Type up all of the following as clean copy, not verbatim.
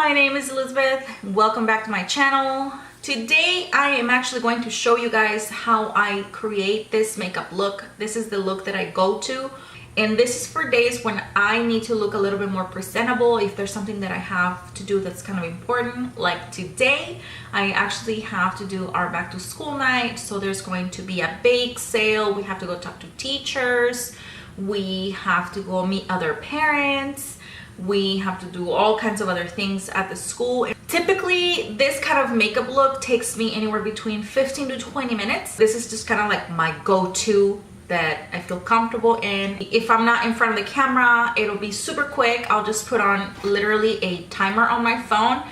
My name is Elizabeth. Welcome back to my channel. Today I am actually going to show you guys how I create this makeup look. This is the look that I go to, and this is for days when I need to look a little bit more presentable. If there's something that I have to do that's kind of important, like today I actually have to do our back to school night, so there's going to be a bake sale. We have to go talk to teachers, we have to go meet other parents, we have to do all kinds of other things at the school. Typically this kind of makeup look takes me anywhere between 15 to 20 minutes. This is just kind of like my go-to that I feel comfortable in. If I'm not in front of the camera, it'll be super quick. I'll just put on literally a timer on my phone.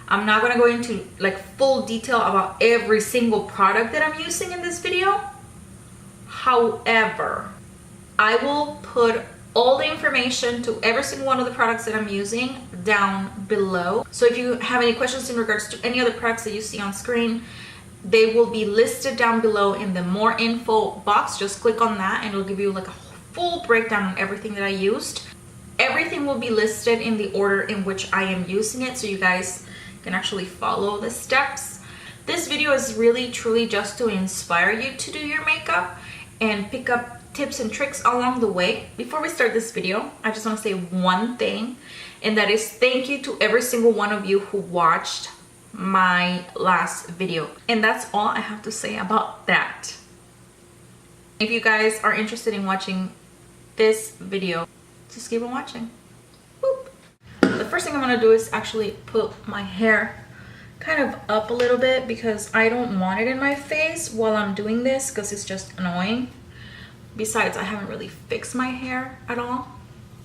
I'm not gonna go into like full detail about every single product that I'm using in this video. However, I will put all the information to every single one of the products that I'm using down below. So if you have any questions in regards to any other products that you see on screen, they will be listed down below in the more info box. Just click on that and it'll give you like a full breakdown on everything that I used. Everything will be listed in the order in which I am using it, so you guys can actually follow the steps. This video is really truly just to inspire you to do your makeup and pick up tips and tricks along the way. Before we start this video, I just want to say one thing, and that is thank you to every single one of you who watched my last video. And that's all I have to say about that. If you guys are interested in watching this video, just keep on watching. Boop. The first thing I'm going to do is actually put my hair kind of up a little bit, because I don't want it in my face while I'm doing this, because it's just annoying. Besides, I haven't really fixed my hair at all.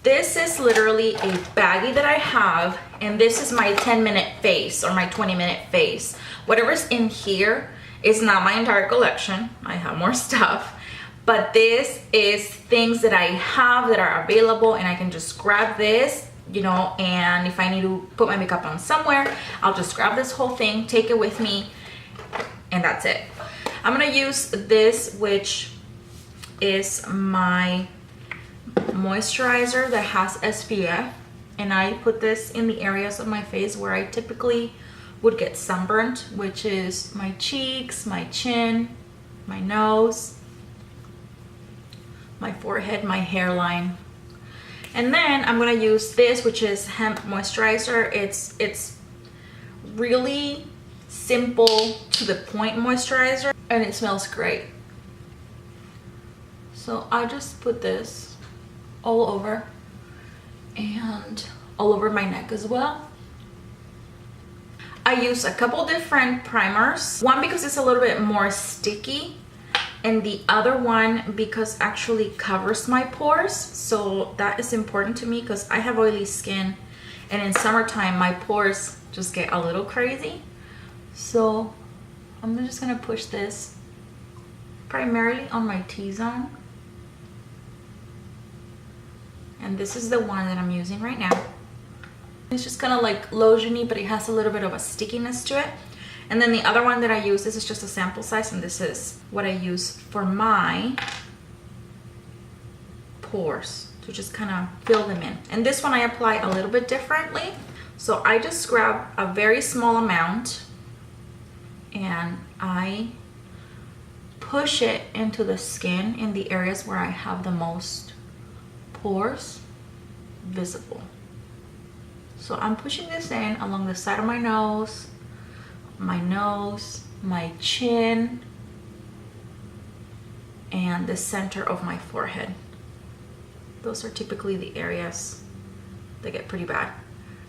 This is literally a baggie that I have, and this is my 10-minute face or my 20-minute face. Whatever's in here is not my entire collection. I have more stuff, but this is things that I have that are available, and I can just grab this, you know, and if I need to put my makeup on somewhere, I'll just grab this whole thing, take it with me, and that's it. I'm gonna use this, which is my moisturizer that has SPF, and I put this in the areas of my face where I typically would get sunburnt, which is my cheeks, my chin, my nose, my forehead, my hairline. And then I'm gonna use this, which is Hempz moisturizer. It's really simple, to the point moisturizer, and it smells great. So I just put this all over, and all over my neck as well. I use a couple different primers. One because it's a little bit more sticky, and the other one because it actually covers my pores. So that is important to me because I have oily skin, and in summertime my pores just get a little crazy. So I'm just gonna push this primarily on my T-zone. And this is the one that I'm using right now. It's just kind of like lotiony, but it has a little bit of a stickiness to it. And then the other one that I use, this is just a sample size, and this is what I use for my pores, to just kind of fill them in. And this one I apply a little bit differently. So I just grab a very small amount and I push it into the skin in the areas where I have the most pores visible. So I'm pushing this in along the side of my nose, my chin, and the center of my forehead. Those are typically the areas that get pretty bad.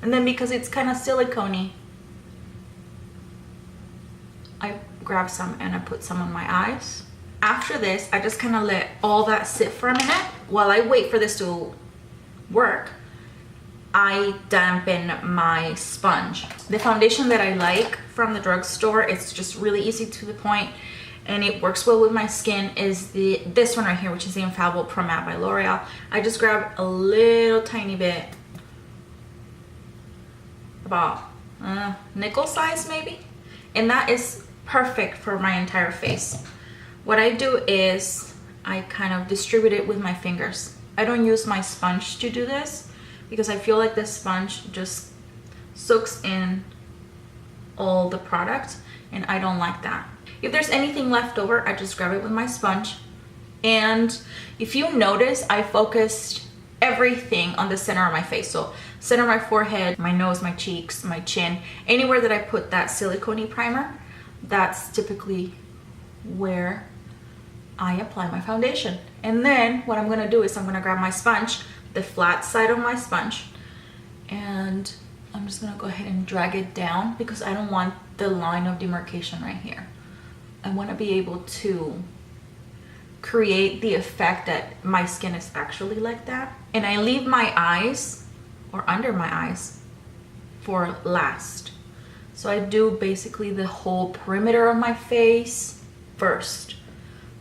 And then because it's kind of silicone-y, I grab some and I put some on my eyes. After this, I just kind of let all that sit for a minute. While I wait for this to work, I dampen my sponge. The foundation that I like from the drugstore, it's just really easy to the point, and it works well with my skin, is this one right here, which is the Infallible Pro Matte by L'Oreal. I just grab a little tiny bit, about nickel size maybe, and that is perfect for my entire face. What I do is I kind of distribute it with my fingers. I don't use my sponge to do this because I feel like this sponge just soaks in all the product, and I don't like that. If there's anything left over, I just grab it with my sponge. And if you notice, I focused everything on the center of my face. So center of my forehead, my nose, my cheeks, my chin, anywhere that I put that silicone primer, that's typically where I apply my foundation. And then what I'm gonna do is I'm gonna grab my sponge, the flat side of my sponge, and I'm just gonna go ahead and drag it down because I don't want the line of demarcation right here. I wanna be able to create the effect that my skin is actually like that. And I leave my eyes, or under my eyes, for last. So I do basically the whole perimeter of my face first.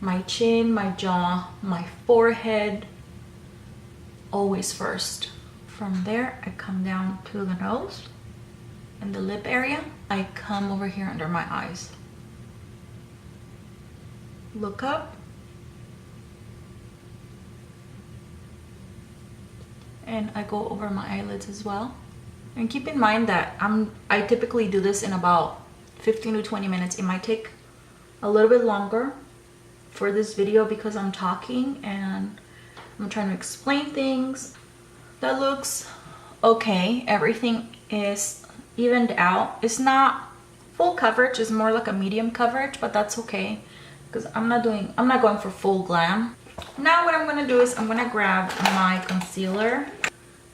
My chin, my jaw, my forehead, always first. From there, I come down to the nose and the lip area. I come over here under my eyes. Look up. And I go over my eyelids as well. And keep in mind that I typically do this in about 15 to 20 minutes. It might take a little bit longer for this video because I'm talking and I'm trying to explain things. That looks okay. Everything is evened out. It's not full coverage, it's more like a medium coverage, but that's okay because I'm not going for full glam. Now what I'm gonna do is I'm gonna grab my concealer.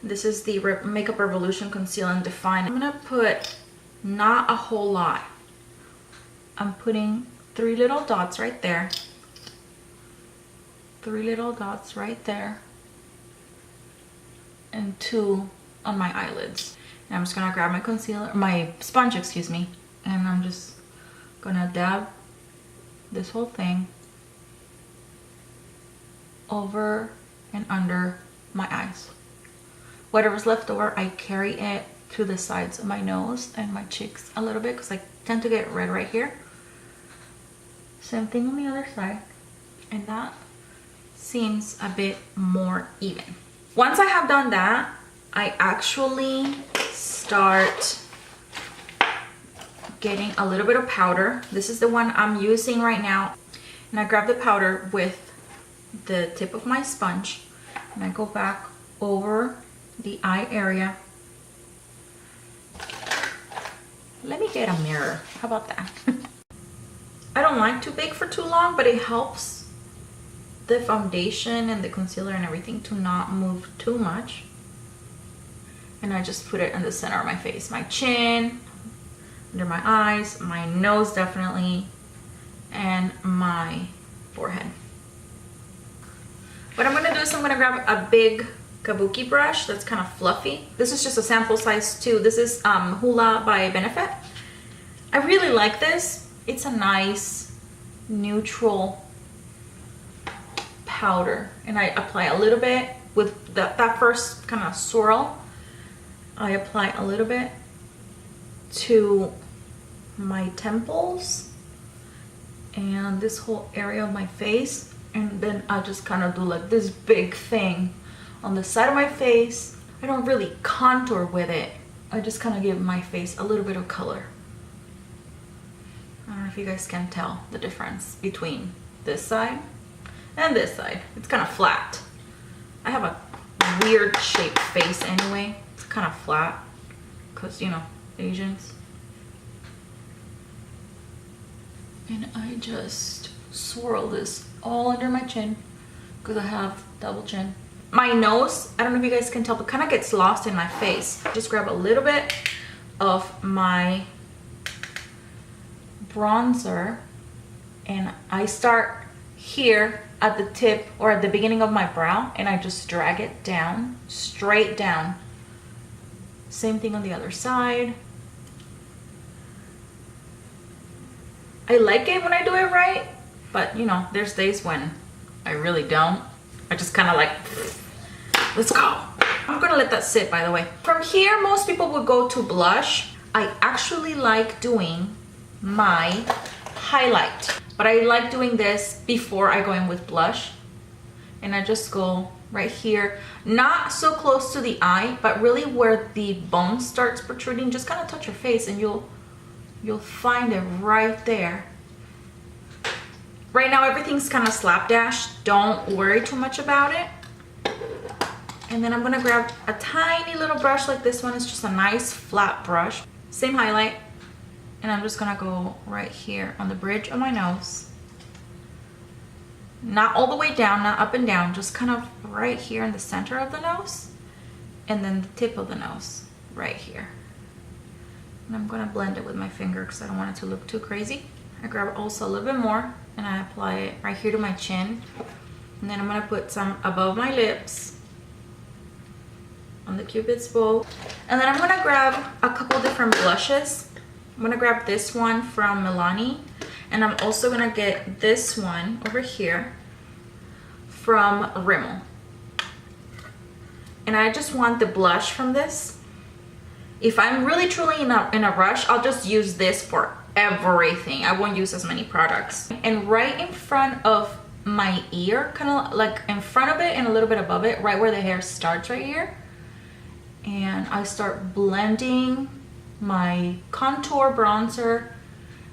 This is the Makeup Revolution Conceal and Define. I'm gonna put not a whole lot. I'm putting 3 little dots right there. 3 little dots right there. And 2 on my eyelids. And I'm just gonna grab my concealer, my sponge, excuse me, and I'm just gonna dab this whole thing over and under my eyes. Whatever's left over, I carry it to the sides of my nose and my cheeks a little bit because I tend to get red right here. Same thing on the other side, and that seems a bit more even. Once I have done that, I actually start getting a little bit of powder. This is the one I'm using right now, and I grab the powder with the tip of my sponge and I go back over the eye area. Let me get a mirror. How about that? I don't like to bake for too long, but it helps the foundation and the concealer and everything to not move too much. And I just put it in the center of my face, my chin, under my eyes, my nose definitely, and my forehead. What I'm gonna do is I'm gonna grab a big kabuki brush that's kind of fluffy. This is just a sample size too. This is HOOLA by Benefit. I really like this. It's a nice neutral powder, and I apply a little bit with that first kind of swirl. I apply a little bit to my temples and this whole area of my face, and then I just kind of do like this big thing on the side of my face. I don't really contour with it. I just kind of give my face a little bit of color. I don't know if you guys can tell the difference between this side and this side. It's kind of flat. I have a weird shaped face anyway. It's kind of flat because, you know, Asians. And I just swirl this all under my chin because I have double chin. My nose, I don't know if you guys can tell, but kind of gets lost in my face. Just grab a little bit of my bronzer and I start here at the tip or at the beginning of my brow, and I just drag it down, straight down. Same thing on the other side. I like it when I do it right, but you know, there's days when I really don't. I just kind of like, let's go. I'm gonna let that sit, by the way. From here, most people would go to blush. I actually like doing my highlight, but I like doing this before I go in with blush, and I just go right here, not so close to the eye, but really where the bone starts protruding. Just kind of touch your face and you'll find it right there. Right now everything's kind of slapdash. Don't worry too much about it. And then I'm gonna grab a tiny little brush like this one. It's just a nice flat brush. Same highlight. And I'm just gonna go right here on the bridge of my nose. Not all the way down, not up and down, just kind of right here in the center of the nose. And then the tip of the nose, right here. And I'm gonna blend it with my finger because I don't want it to look too crazy. I grab also a little bit more and I apply it right here to my chin. And then I'm gonna put some above my lips on the Cupid's bow. And then I'm gonna grab a couple different blushes. I'm gonna grab this one from Milani, and I'm also gonna get this one over here from Rimmel. And I just want the blush from this. If I'm really truly in a rush, I'll just use this for everything. I won't use as many products. And right in front of my ear, kind of like in front of it and a little bit above it, right where the hair starts right here. And I start blending my contour, bronzer,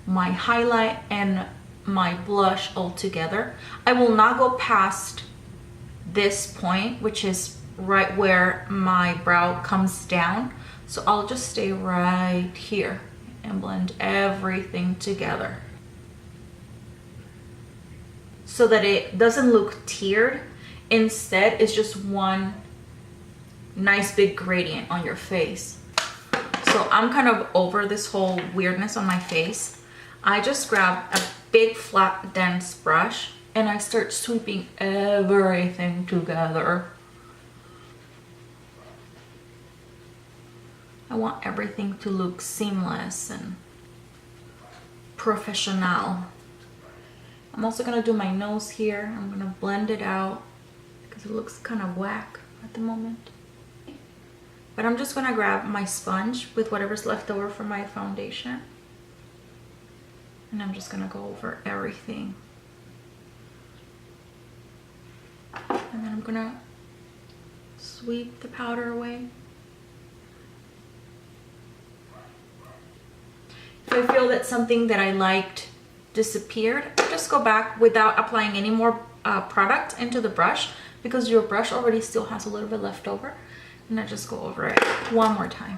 my highlight, and my blush all together. I will not go past this point, which is right where my brow comes down. So I'll just stay right here and blend everything together so that it doesn't look tiered. Instead, it's just one nice big gradient on your face. So I'm kind of over this whole weirdness on my face. I just grab a big flat dense brush and I start sweeping everything together. I want everything to look seamless and professional. I'm also gonna do my nose here. I'm gonna blend it out because it looks kind of whack at the moment. But I'm just gonna grab my sponge with whatever's left over from my foundation. And I'm just gonna go over everything. And then I'm gonna sweep the powder away. If I feel that something that I liked disappeared, I just go back without applying any more product into the brush, because your brush already still has a little bit left over. And I just go over it one more time.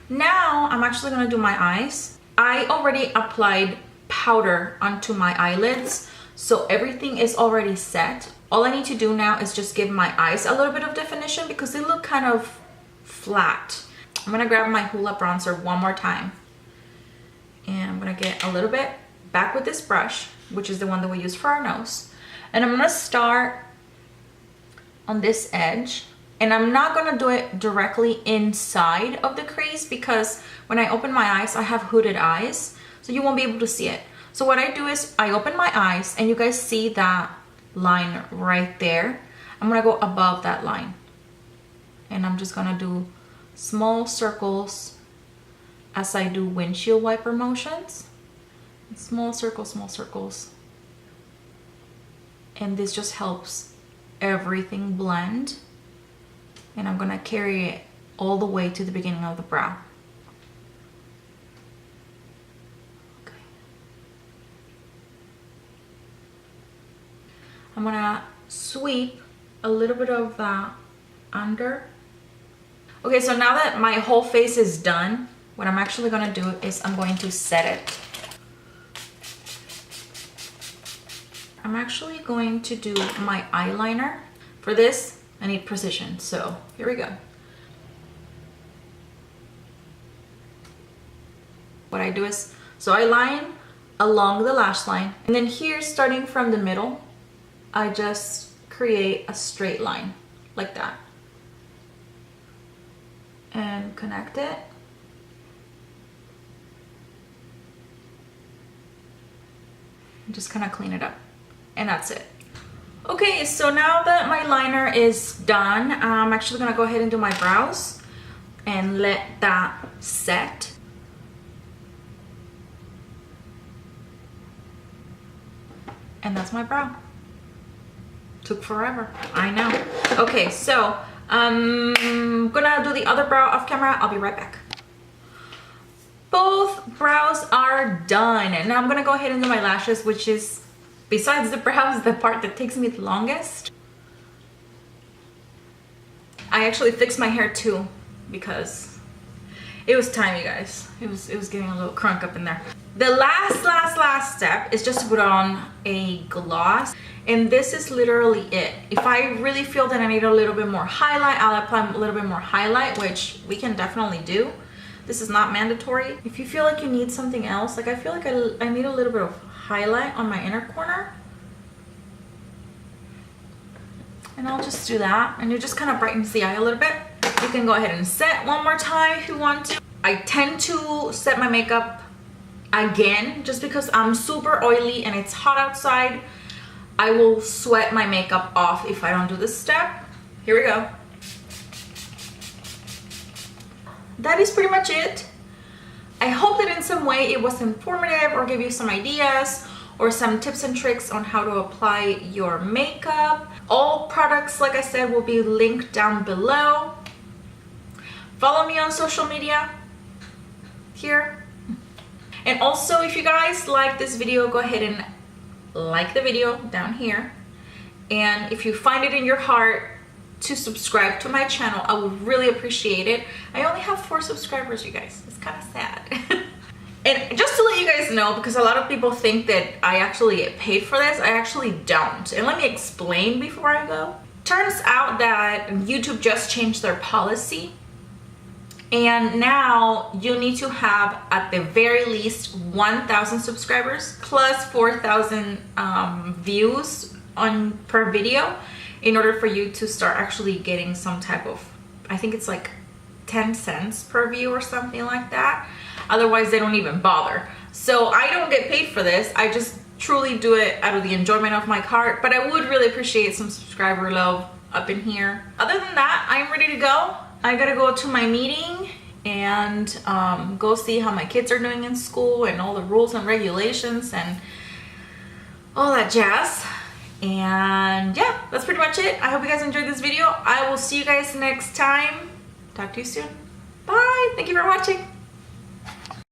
Now I'm actually gonna do my eyes. I already applied powder onto my eyelids, so everything is already set. All I need to do now is just give my eyes a little bit of definition because they look kind of flat. I'm gonna grab my HOOLA bronzer one more time. And I'm gonna get a little bit back with this brush, which is the one that we use for our nose. And I'm gonna start on this edge, and I'm not gonna do it directly inside of the crease because when I open my eyes, I have hooded eyes, so you won't be able to see it. So what I do is I open my eyes and you guys see that line right there. I'm gonna go above that line and I'm just gonna do small circles as I do windshield wiper motions. Small circles, small circles. And this just helps everything blend, and I'm gonna carry it all the way to the beginning of the brow. Okay. I'm gonna sweep a little bit of that under. Okay, so now that my whole face is done, what I'm actually gonna do is I'm going to set it. I'm actually going to do my eyeliner. For this, I need precision, so here we go. What I do is, so I line along the lash line, and then here, starting from the middle, I just create a straight line, like that. And connect it. And just kind of clean it up. And that's it. Okay, so now that my liner is done, I'm actually gonna go ahead and do my brows and let that set. And that's my brow. Took forever, I know. Okay, so I'm gonna do the other brow off camera. I'll be right back. Both brows are done. And now I'm gonna go ahead and do my lashes, which is, besides the brows, the part that takes me the longest. I actually fixed my hair too because it was time, you guys. It was getting a little crunk up in there. The last step is just to put on a gloss, and this is literally it. If I really feel that I need a little bit more highlight, I'll apply a little bit more highlight, which we can definitely do. This is not mandatory. If you feel like you need something else, like I feel like I need a little bit of highlight on my inner corner, and I'll just do that, and it just kind of brightens the eye a little bit. You can go ahead and set one more time if you want to. I tend to set my makeup again just because I'm super oily and it's hot outside. I will sweat my makeup off if I don't do this step. Here we go. That is pretty much it. I hope that in some way it was informative or gave you some ideas or some tips and tricks on how to apply your makeup. All products, like I said, will be linked down below. Follow me on social media here. And also, if you guys like this video, go ahead and like the video down here. And if you find it in your heart to subscribe to my channel, I would really appreciate it. I only have 4 subscribers, you guys. It's kind of sad. And just to let you guys know, because a lot of people think that I actually get paid for this, I actually don't. And let me explain before I go. Turns out that YouTube just changed their policy. And now you need to have at the very least 1,000 subscribers plus 4,000 views per video in order for you to start actually getting some type of, I think it's like 10 cents per view or something like that. Otherwise they don't even bother. So I don't get paid for this. I just truly do it out of the enjoyment of my heart, but I would really appreciate some subscriber love up in here. Other than that, I'm ready to go. I gotta go to my meeting and go see how my kids are doing in school and all the rules and regulations and all that jazz. And yeah, that's pretty much it. I hope you guys enjoyed this video. I will see you guys next time. Talk to you soon. Bye. Thank you for watching.